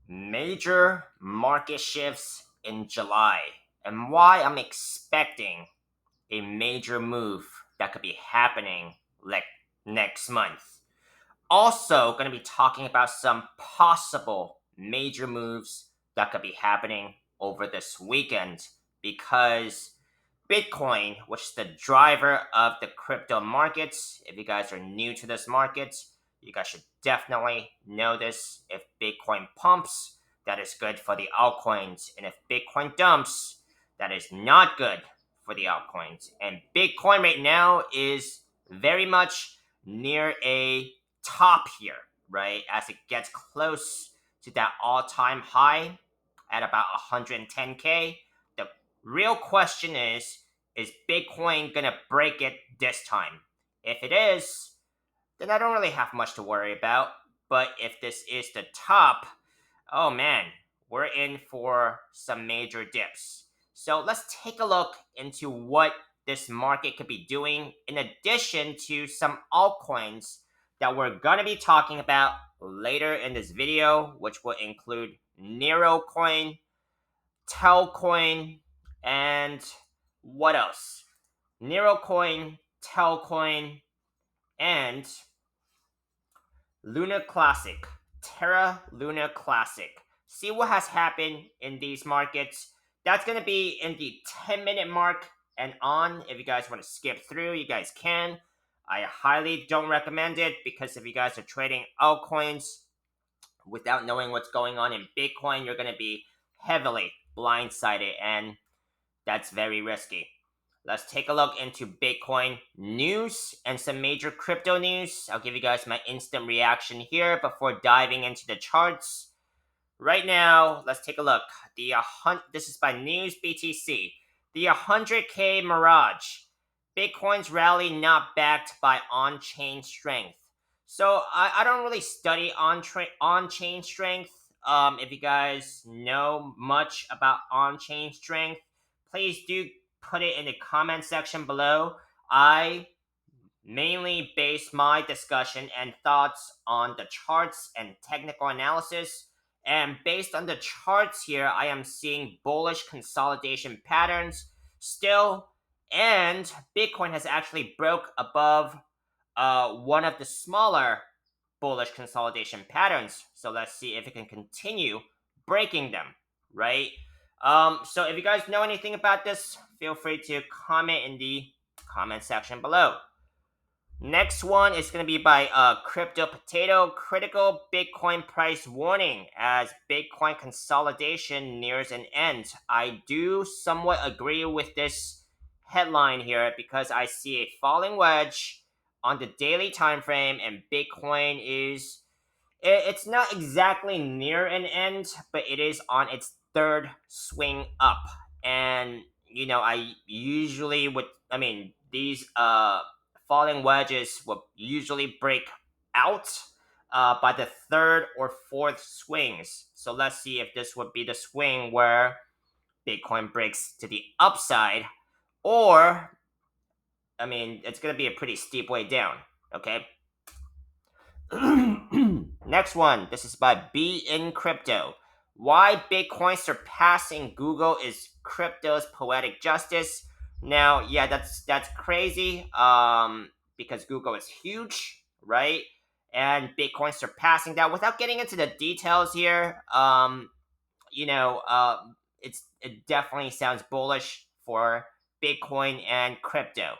Major market shifts in July and why I'm expecting a major move that could be happening like next month. Also, going to be talking about some possible major moves that could be happening over this weekend because Bitcoin, which is the driver of the crypto markets, if you guys are new to this market, you guys should definitely know this. If Bitcoin pumps, that is good for the altcoins. And if Bitcoin dumps, that is not good for the altcoins. And Bitcoin right now is very much near a top here, right? As it gets close to that all-time high at about 110K. The real question is Bitcoin gonna break it this time? If it is, then I don't really have much to worry about. But if this is the top, oh man, we're in for some major dips. So let's take a look into what this market could be doing in addition to some altcoins that we're going to be talking about later in this video, which will include Neiro Coin, Telcoin, and what else? Neiro Coin, Telcoin, and Luna Classic, Terra Luna Classic. See what has happened in these markets. That's going to be in the 10-minute mark and on. If you guys want to skip through, you guys can. I highly don't recommend it because if you guys are trading altcoins without knowing what's going on in Bitcoin, you're going to be heavily blindsided, and that's very risky. Let's take a look into Bitcoin news and some major crypto news. I'll give you guys my instant reaction here before diving into the charts. Right now, let's take a look. This is by News BTC. The 100K Mirage. Bitcoin's rally not backed by on-chain strength. So I don't really study on-chain strength. If you guys know much about on-chain strength, please do put it in the comment section below. I mainly base my discussion and thoughts on the charts and technical analysis. And based on the charts here, I am seeing bullish consolidation patterns still. And Bitcoin has actually broke above one of the smaller bullish consolidation patterns. So let's see if it can continue breaking them, right? So if you guys know anything about this, feel free to comment in the comment section below. Next one is going to be by Crypto Potato. Critical Bitcoin price warning as Bitcoin consolidation nears an end. I do somewhat agree with this headline here because I see a falling wedge on the daily time frame, and Bitcoin is it's not exactly near an end, but it is on its third swing up. And I usually would these falling wedges will usually break out by the third or fourth swings. So let's see if this would be the swing where Bitcoin breaks to the upside, or it's going to be a pretty steep way down. Okay. Next one. This is by B in Crypto. Why Bitcoin surpassing Google is crypto's poetic justice. Now, yeah, that's crazy. Because Google is huge, right? And Bitcoin surpassing that. Without getting into the details here, you know, uh, it definitely sounds bullish for Bitcoin and crypto.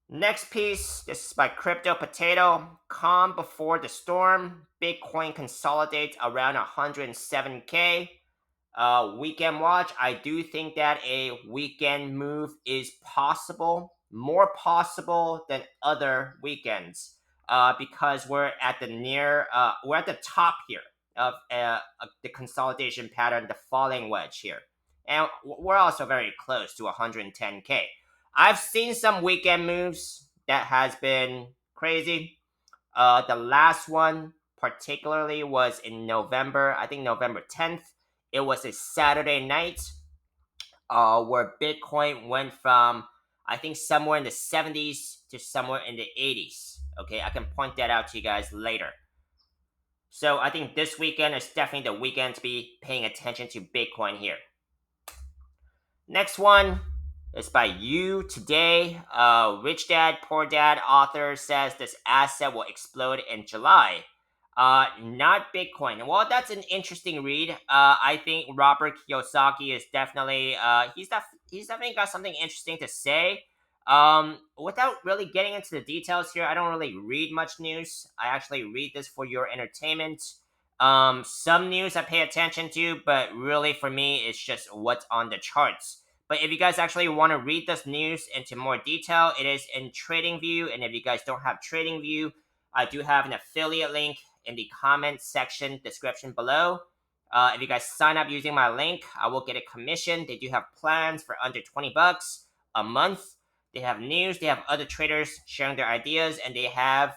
Next piece, this is by Crypto Potato. Calm before the storm. Bitcoin consolidates around 107K. Weekend watch. I do think that a weekend move is possible, more possible than other weekends, because we're at the top here of the consolidation pattern, the falling wedge here, and we're also very close to 110K. I've seen some weekend moves that has been crazy. The last one particularly was in November, I think November 10th. It was a Saturday night where Bitcoin went from, I think, somewhere in the 70s to somewhere in the 80s. Okay, I can point that out to you guys later. So I think this weekend is definitely the weekend to be paying attention to Bitcoin here. Next one is by You Today. Rich Dad, Poor Dad author says this asset will explode in July. Not Bitcoin. Well, that's an interesting read. I think Robert Kiyosaki is definitely he's definitely got something interesting to say. Without really getting into the details here, I don't really read much news. I actually read this for your entertainment. Some news I pay attention to, but really for me, it's just what's on the charts. But if you guys actually want to read this news into more detail, it is in TradingView. And if you guys don't have TradingView, I do have an affiliate link in the comments section description below. If you guys sign up using my link, I will get a commission. They do have plans for under $20 a month. They have news. They have other traders sharing their ideas, and they have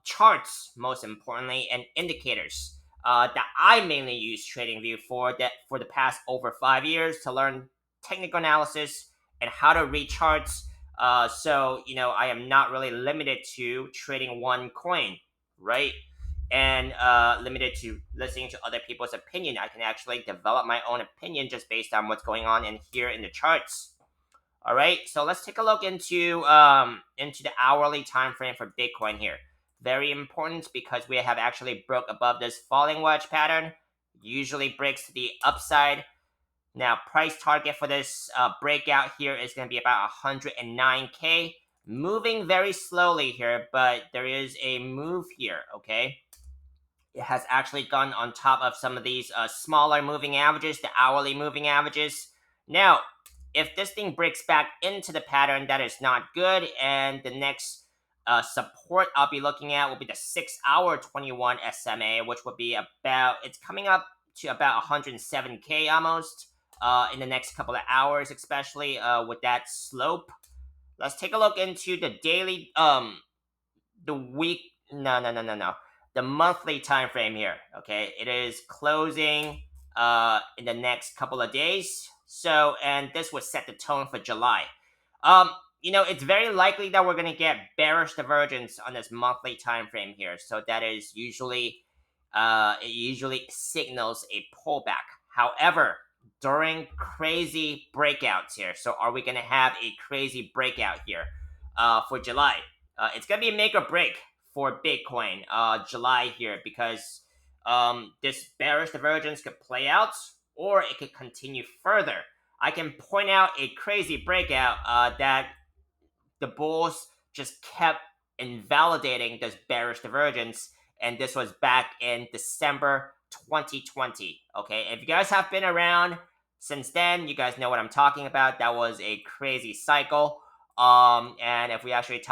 charts, most importantly, and indicators that I mainly use TradingView for the past over 5 years to learn technical analysis and how to read charts. So I am not really limited to trading one coin, right? And limited to listening to other people's opinion. I can actually develop my own opinion just based on what's going on in here in the charts. All right, so let's take a look into the hourly time frame for Bitcoin here. Very important because we have actually broke above this falling wedge pattern. Usually breaks to the upside. Now, price target for this breakout here is going to be about 109K. Moving very slowly here, but there is a move here, okay? It has actually gone on top of some of these smaller moving averages, the hourly moving averages. Now, if this thing breaks back into the pattern, that is not good. And the next support I'll be looking at will be the 6-hour 21 SMA, which would be it's coming up to about 107K almost in the next couple of hours, especially with that slope. Let's take a look into the daily, the week. No. The monthly time frame here. Okay, it is closing in the next couple of days. So, and this would set the tone for July. It's very likely that we're gonna get bearish divergence on this monthly time frame here. So that is usually, it usually signals a pullback. However, during crazy breakouts here, so are we gonna have a crazy breakout here for July? It's gonna be a make or break for Bitcoin July here because this bearish divergence could play out or it could continue further. I can point out a crazy breakout that the bulls just kept invalidating this bearish divergence, and this was back in December 2020. Okay, if you guys have been around since then, you guys know what I'm talking about. That was a crazy cycle. And if we actually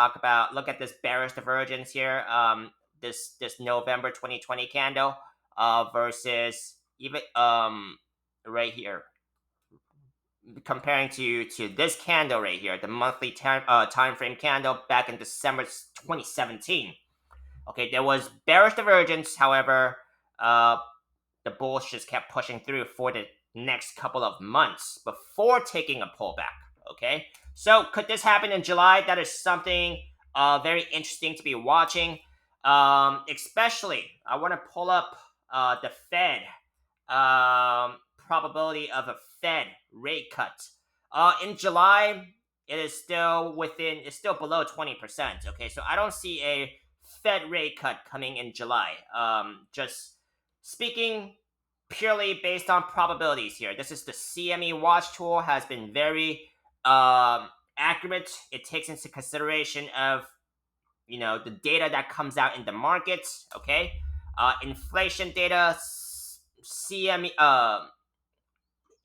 look at this bearish divergence here, this November 2020 candle, versus even right here, comparing to this candle right here, the monthly time frame candle back in December 2017. Okay, there was bearish divergence. However, the bulls just kept pushing through for the next couple of months before taking a pullback. Okay, so could this happen in July? That is something very interesting to be watching. Especially, I want to pull up the Fed probability of a Fed rate cut. In July, it's still below 20%. Okay, so I don't see a Fed rate cut coming in July. Just speaking purely based on probabilities here. This is the CME Watch tool, has been very accurate. It takes into consideration of the data that comes out in the markets. Okay, inflation data, CME,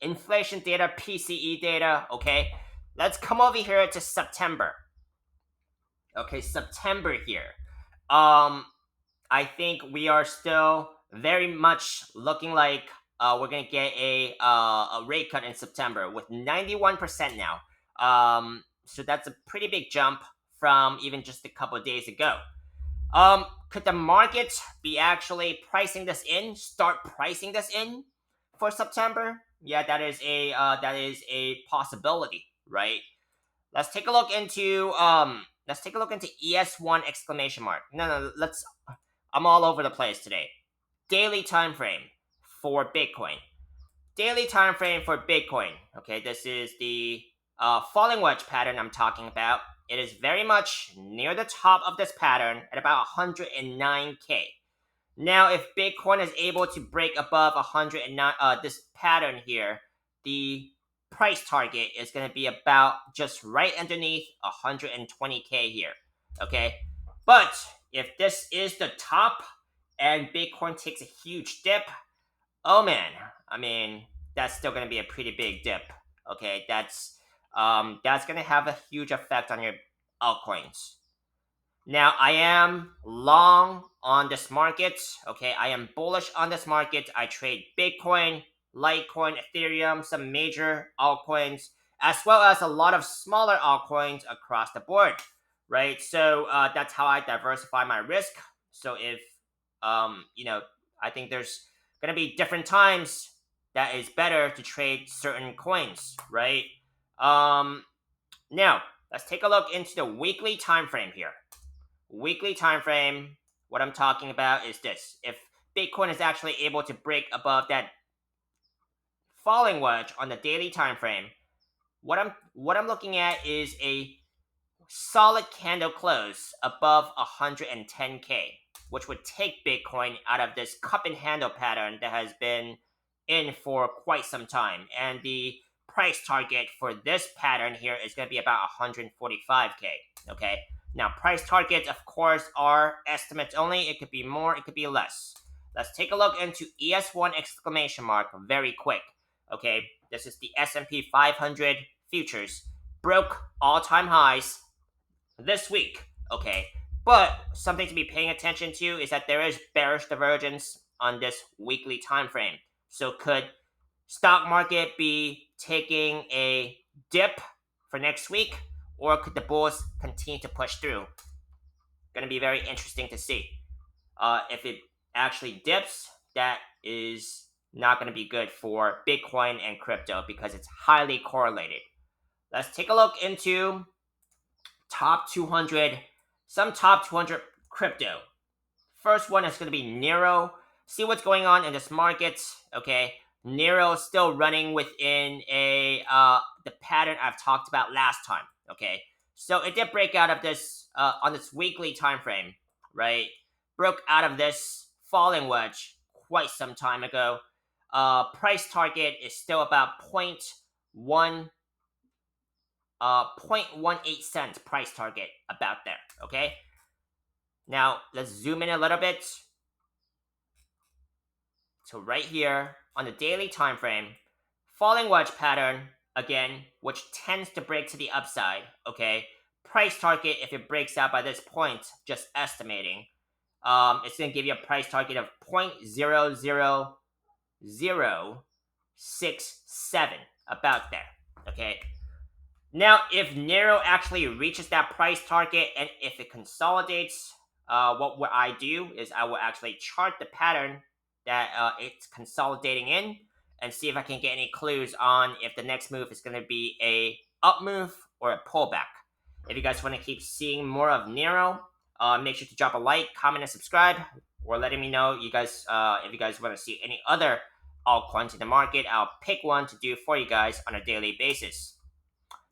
inflation data, PCE data. Okay, let's come over here to September. Okay, September here. I think we are still very much looking like we're gonna get a rate cut in September with 91% now. So that's a pretty big jump from even just a couple of days ago. Could the market be actually start pricing this in for September? Yeah, that is a possibility, right? Let's take a look into ES1 exclamation mark. No, I'm all over the place today. Daily time frame for Bitcoin. Daily time frame for Bitcoin. Okay, this is the falling wedge pattern I'm talking about. It is very much near the top of this pattern at about 109K. Now, if Bitcoin is able to break above 109, this pattern here, the price target is going to be about just right underneath 120K here. Okay, but if this is the top and Bitcoin takes a huge dip, oh man, I mean that's still going to be a pretty big dip. Okay, that's going to have a huge effect on your altcoins. Now, I am long on this market. Okay, I am bullish on this market. I trade Bitcoin, Litecoin, Ethereum, some major altcoins, as well as a lot of smaller altcoins across the board. Right, so that's how I diversify my risk. So if I think there's gonna be different times that is better to trade certain coins. Right. Now let's take a look into the weekly time frame here. Weekly time frame, what I'm talking about is this. If Bitcoin is actually able to break above that falling wedge on the daily time frame, what I'm looking at is a solid candle close above 110K, which would take Bitcoin out of this cup and handle pattern that has been in for quite some time. And the price target for this pattern here is going to be about 145K. Okay. Now, price targets, of course, are estimates only. It could be more, it could be less. Let's take a look into ES1 exclamation mark very quick. Okay, this is the S&P 500 futures. Broke all-time highs this week. Okay, but something to be paying attention to is that there is bearish divergence on this weekly time frame. So could stock market be taking a dip for next week, or could the bulls continue to push through? Going to be very interesting to see. If it actually dips, that is not going to be good for Bitcoin and crypto because it's highly correlated. Let's take a look into top 200, some top 200 crypto. First one is going to be Neiro. See what's going on in this market. Okay, Neiro is still running within the pattern I've talked about last time. Okay, so it did break out of this on this weekly time frame, right? Broke out of this falling wedge quite some time ago. Price target is still about 0.18 cents price target, about there. Okay, now let's zoom in a little bit. So right here on the daily time frame, falling wedge pattern again, which tends to break to the upside. Okay, price target, if it breaks out by this point, just estimating, it's going to give you a price target of 0.00067, about there. Okay, now if Neiro actually reaches that price target and if it consolidates, what I do is I will actually chart the pattern that it's consolidating in and see if I can get any clues on if the next move is going to be a up move or a pullback. If you guys want to keep seeing more of Neiro, make sure to drop a like, comment, and subscribe, or letting me know you guys if you guys want to see any other altcoins in the market. I'll pick one to do for you guys on a daily basis.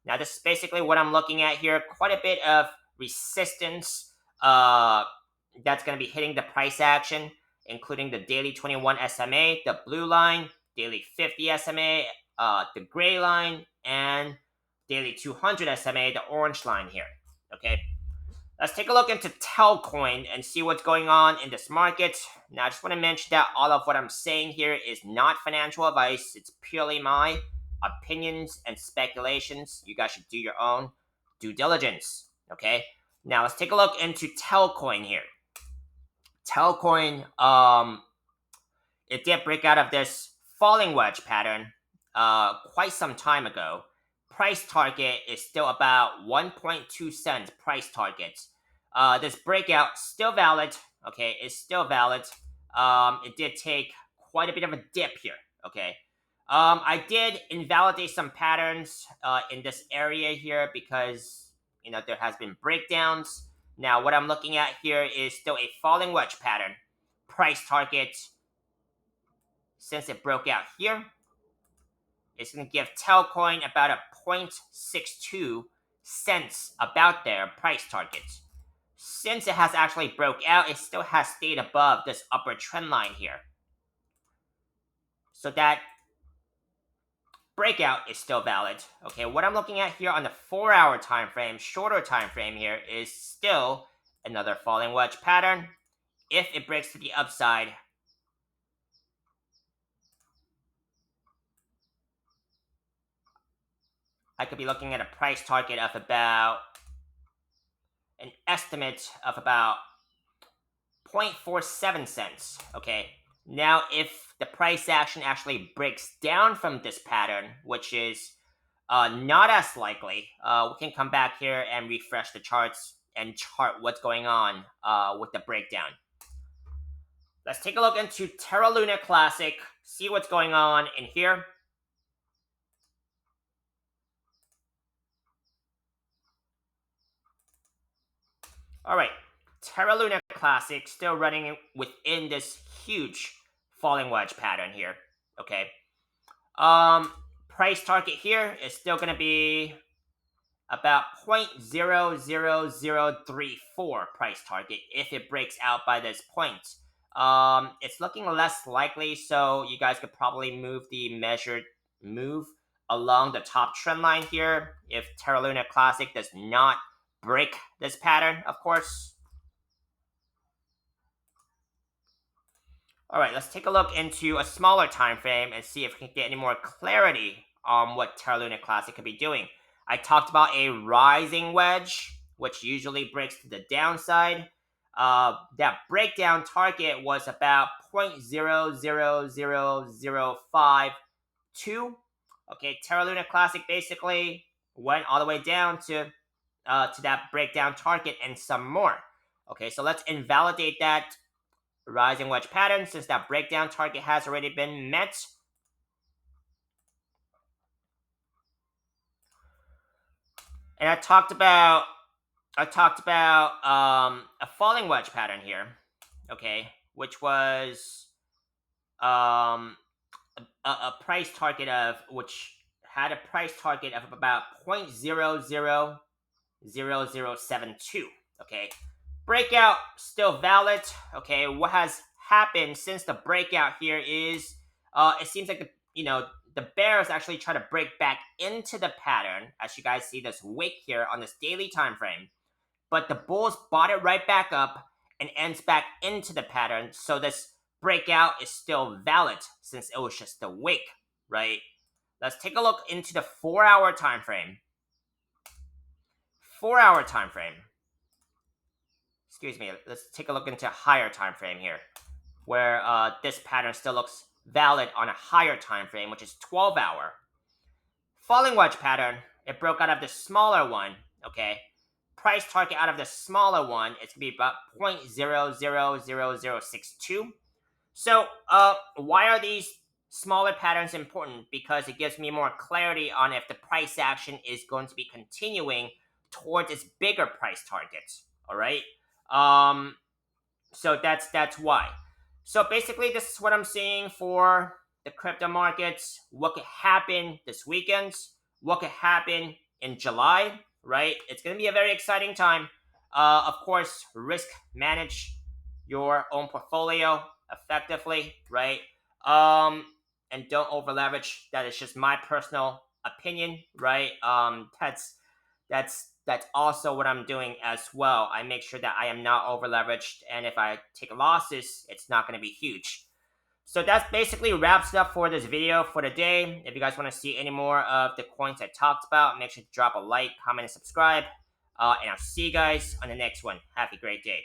Now, this is basically what I'm looking at here. Quite a bit of resistance that's going to be hitting the price action, including the daily 21 SMA, the blue line, daily 50 SMA, the gray line, and daily 200 SMA, the orange line here. Okay, let's take a look into Telcoin and see what's going on in this market. Now, I just want to mention that all of what I'm saying here is not financial advice. It's purely my opinions and speculations. You guys should do your own due diligence. Okay, now let's take a look into Telcoin here. Telcoin, it did break out of this falling wedge pattern quite some time ago. Price target is still about 1.2 cents price target. This breakout still valid. Okay, it's still valid. It did take quite a bit of a dip here. Okay, I did invalidate some patterns in this area here because there has been breakdowns. Now, what I'm looking at here is still a falling wedge pattern. Price target, since it broke out here, it's going to give Telcoin about a 0.62 cents about their price target. Since it has actually broke out, it still has stayed above this upper trend line here. So that breakout is still valid. Okay, what I'm looking at here on the 4-hour time frame, shorter time frame here, is still another falling wedge pattern. If it breaks to the upside, I could be looking at a price target of about an estimate of about 0.47 cents. Okay, now if the price action actually breaks down from this pattern, which is not as likely, we can come back here and refresh the charts and chart what's going on with the breakdown. Let's take a look into Terra Luna Classic, see what's going on in here. All right, Terra Luna Classic still running within this huge falling wedge pattern here. Okay, price target here is still going to be about 0.00034 price target if it breaks out by this point. It's looking less likely, so you guys could probably move the measured move along the top trend line here if Terra Luna Classic does not break this pattern, of course. All right, let's take a look into a smaller time frame and see if we can get any more clarity on what Terra Luna Classic could be doing. I talked about a rising wedge, which usually breaks to the downside. That breakdown target was about 0.000052. Okay, Terra Luna Classic basically went all the way down to that breakdown target and some more. Okay, so let's invalidate that rising wedge pattern since that breakdown target has already been met. And I talked about a falling wedge pattern here, okay, which was a price target of which had a price target of about 0.000072. Okay, breakout still valid. Okay, what has happened since the breakout here is it seems like the bears actually try to break back into the pattern, as you guys see this wick here on this daily time frame, but the bulls bought it right back up and ends back into the pattern, so this breakout is still valid since it was just a wick, right? Let's take a look into the 4-hour time frame. 4-hour time frame. Excuse me, let's take a look into a higher time frame here, where this pattern still looks valid on a higher time frame, which is 12-hour. Falling wedge pattern, it broke out of the smaller one, okay? Price target out of the smaller one, it's going to be about 0.000062. So, why are these smaller patterns important? Because it gives me more clarity on if the price action is going to be continuing towards its bigger price targets, all right? So that's why. So basically, this is what I'm seeing for the crypto markets. What could happen this weekend? What could happen in July? Right? It's going to be a very exciting time. Of course, risk manage your own portfolio effectively, right? And don't over leverage. That is just my personal opinion, right? That's also what I'm doing as well. I make sure that I am not over leveraged, and if I take losses, it's not going to be huge. So that's basically wraps it up for this video for today. If you guys want to see any more of the coins I talked about, make sure to drop a like, comment, and subscribe. And I'll see you guys on the next one. Have a great day.